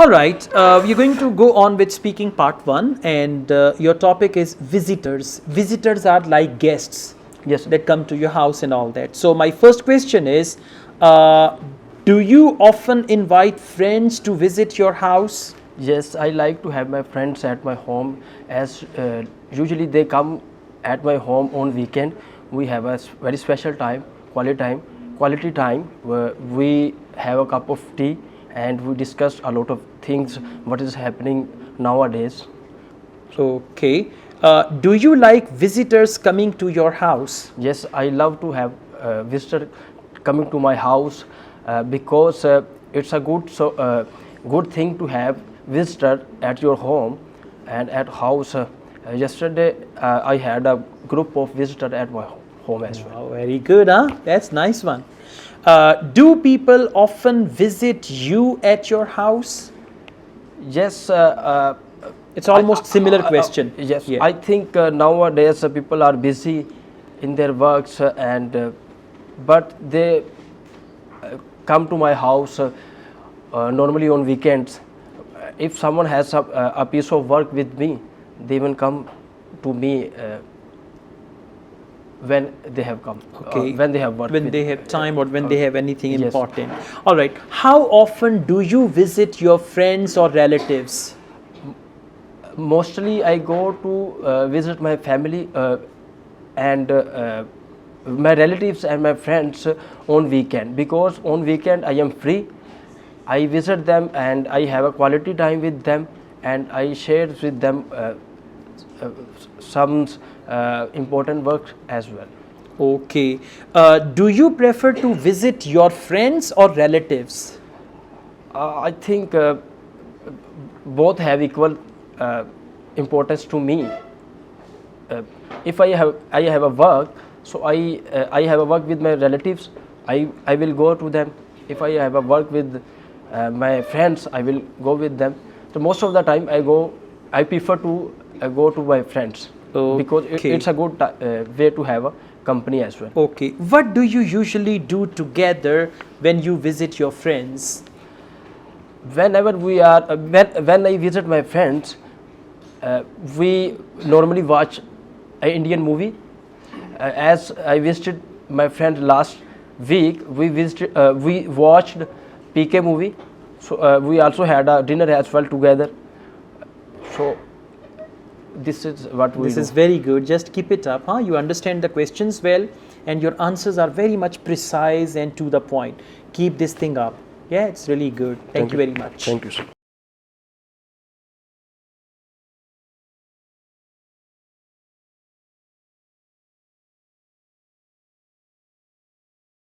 All right, we're going to go on with speaking part one, and your topic is visitors. Visitors are like guests, Yes. that come to your house and all that. So my first question is, uh, do you often invite friends to visit your house? Yes, I like to have my friends at my home, as usually they come at my home on weekend. We have a very special time, quality time, where we have a cup of tea and we discuss a lot of things, what is happening nowadays. Okay. Do you like visitors coming to your house? Yes, I love to have visitor coming to my house because it's a good thing to have visitor at your home and at house. Yesterday I had a group of visitor at my home as well. Oh, very good, huh? That's nice one. Do people often visit you at your house? Yes. It's almost similar question. Yes, Yeah. I think nowadays people are busy in their works but they come to my house normally on weekends. If someone has a piece of work with me, they will come to me when they have come, Okay. when they have work. When with they have time or when they have anything yes. important. All right. How often do you visit your friends or relatives? Mostly I go to visit my family and my relatives and my friends on weekend, because on weekend I am free. I visit them and I have a quality time with them, and I share with them some important work as well. Okay. Do you prefer to visit your friends or relatives? I think both have equal importance to me. If I have a work, so I have a work with my relatives, I will go to them. If I have a work with my friends, I will go with them. So most of the time I prefer to go to my friends, because Okay. it's a good way to have a company as well. Okay. What do you usually do together when you visit your friends? Whenever we are when I visit my friends, we normally watch an Indian movie. As I visited my friend last week, we watched PK movie. So we also had a dinner as well together. So this is what we This do. is very good. Just keep it up, huh? You understand the questions well, and your answers are very much precise and to the point. Keep this thing up. Yeah, it's really good. Thank you very much. Thank you, sir.